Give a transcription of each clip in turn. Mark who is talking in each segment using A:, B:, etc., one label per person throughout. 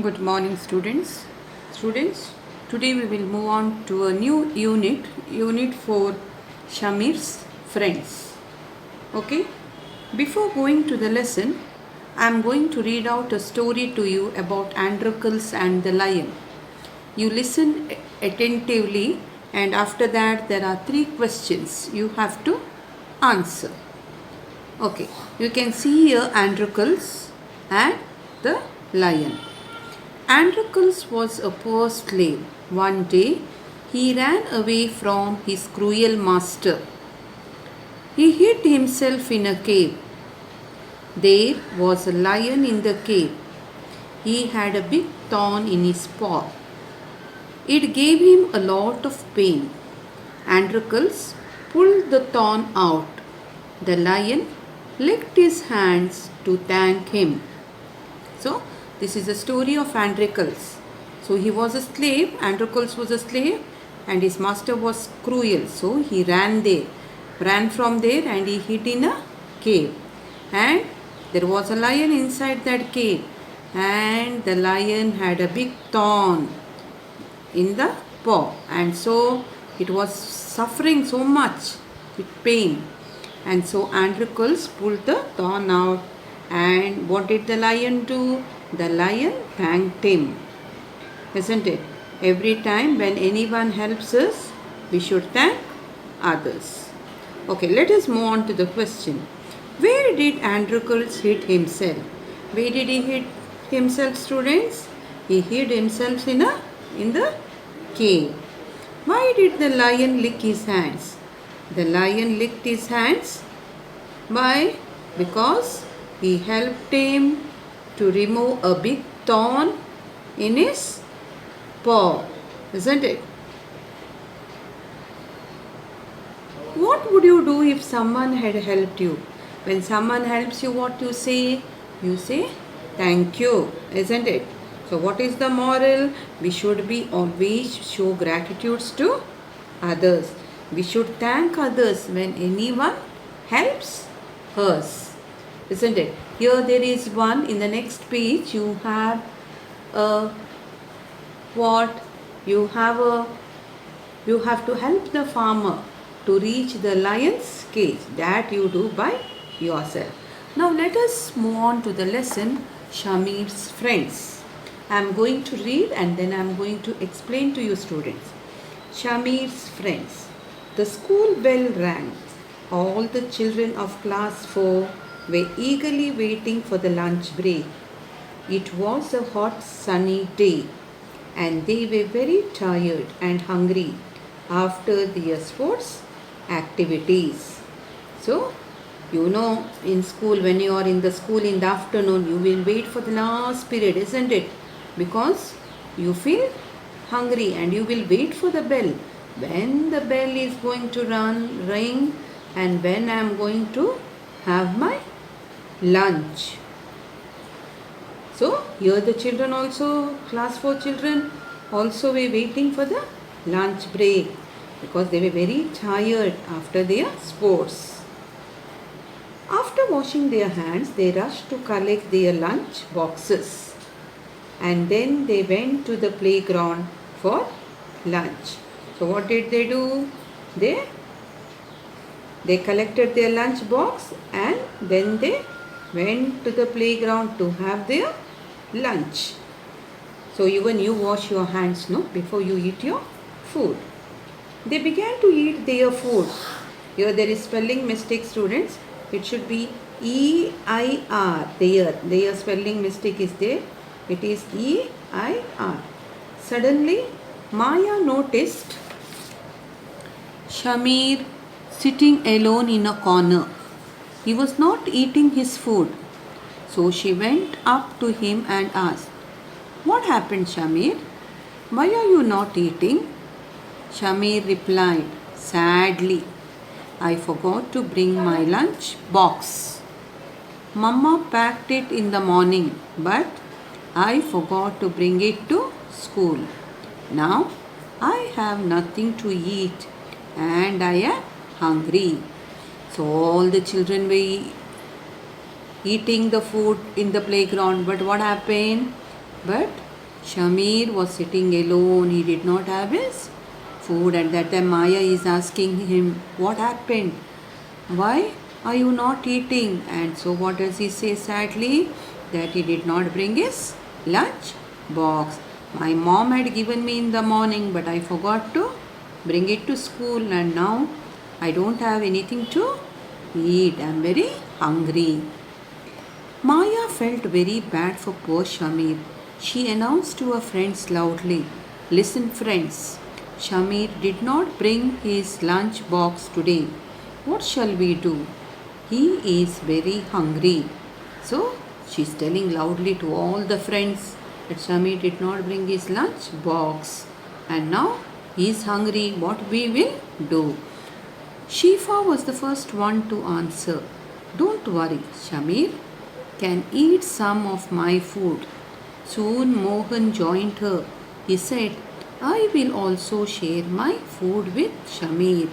A: Good morning, students. Students, today we will move on to a new unit for Shamir's friends. Okay? Before going to the lesson, I am going to read out a story to you about Androcles and the lion. You listen attentively, and after that there are 3 questions you have to answer. Okay, you can see here Androcles and the lion. Androcles was a poor slave. One day, he ran away from his cruel master. He hid himself in a cave. There was a lion in the cave. He had a big thorn in his paw. It gave him a lot of pain. Androcles pulled the thorn out. The lion licked his hands to thank him. So, this is the story of Androcles. So, he was a slave. Androcles was a slave and his master was cruel. So, he ran from there and he hid in a cave. And there was a lion inside that cave. And the lion had a big thorn in the paw. And so, it was suffering so much with pain. And so, Androcles pulled the thorn out. And what did the lion do? The lion thanked him. Isn't it? Every time when anyone helps us, we should thank others. Okay, let us move on to the question. Where did Androcles hid himself? Where did he hid himself, students? He hid himself in the cave. Why did the lion lick his hands? The lion licked his hands because he helped him to remove a big thorn in his paw, isn't it? What would you do if someone had helped you? When someone helps you, what you say? You say thank you, isn't it? So what is the moral? We should be always show gratitudes to others. We should thank others when anyone helps us, isn't it? Here there is one. In the next page you have you have to help the farmer to reach the lion's cage. That you do by yourself. Now let us move on to the lesson, Shamir's friends. I am going to read and then I am going to explain to you, students. Shamir's friends. The school bell rang. All the children of class 4 were eagerly waiting for the lunch break. It was a hot sunny day and they were very tired and hungry after their sports activities. So, you know, in school, when you are in the school in the afternoon, you will wait for the last period, isn't it? Because you feel hungry and you will wait for the bell. When the bell is going to ring and when I am going to have my lunch. So here the children also, class 4 children also were waiting for the lunch break because they were very tired after their sports. After washing their hands, they rushed to collect their lunch boxes and then they went to the playground for lunch. So what did they do? They collected their lunch box and then they went to the playground to have their lunch. So even you wash your hands, no, before you eat your food. They began to eat their food. Here there is spelling mistake, students. It should be E-I-R. Their spelling mistake is there. It is E-I-R. Suddenly, Maya noticed Shamir sitting alone in a corner. He was not eating his food. So she went up to him and asked, "What happened, Shamir? Why are you not eating?" Shamir replied sadly, "I forgot to bring my lunch box. Mama packed it in the morning, but I forgot to bring it to school. Now I have nothing to eat and I am hungry." So all the children were eating the food in the playground. But what happened? But Shamir was sitting alone. He did not have his food. At that time, Maya is asking him, "What happened? Why are you not eating?" And so, what does he say sadly? That he did not bring his lunch box. My mom had given me in the morning, but I forgot to bring it to school, and now I don't have anything to eat. I'm very hungry. Maya felt very bad for poor Shamir. She announced to her friends loudly, "Listen, friends, Shamir did not bring his lunch box today. What shall we do? He is very hungry." So she's telling loudly to all the friends that Shamir did not bring his lunch box and now he is hungry. What we will do? Shifa was the first one to answer. "Don't worry, Shamir can eat some of my food." Soon Mohan joined her. He said, "I will also share my food with Shamir."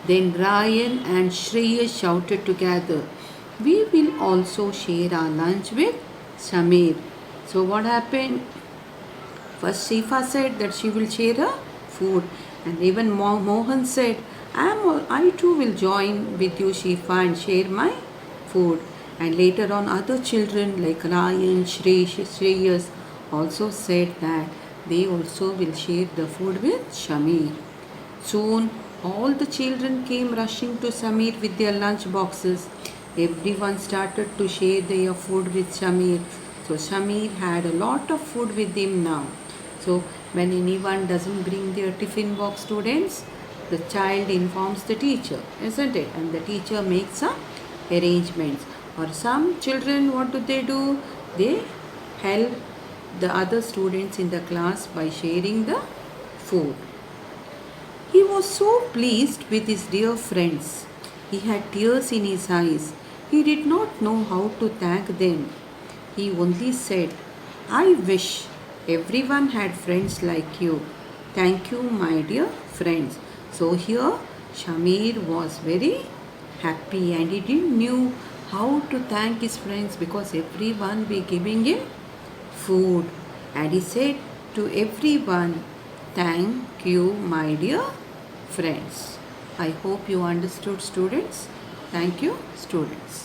A: Then Ryan and Shreya shouted together, "We will also share our lunch with Shamir." So what happened? First Shifa said that she will share her food, and even Mohan said, I too will join with you, Shifa, and share my food. And later on, other children like Ryan, Shreyas also said that they also will share the food with Shamir. Soon, all the children came rushing to Shamir with their lunch boxes. Everyone started to share their food with Shamir. So Shamir had a lot of food with him now. So when anyone doesn't bring their tiffin box, students, the child informs the teacher, isn't it? And the teacher makes some arrangements. Or some children, what do? They help the other students in the class by sharing the food. He was so pleased with his dear friends. He had tears in his eyes. He did not know how to thank them. He only said, "I wish everyone had friends like you. Thank you, my dear friends." So here Shamir was very happy and he didn't knew how to thank his friends because everyone be giving him food. And he said to everyone, "Thank you, my dear friends." I hope you understood, students. Thank you, students.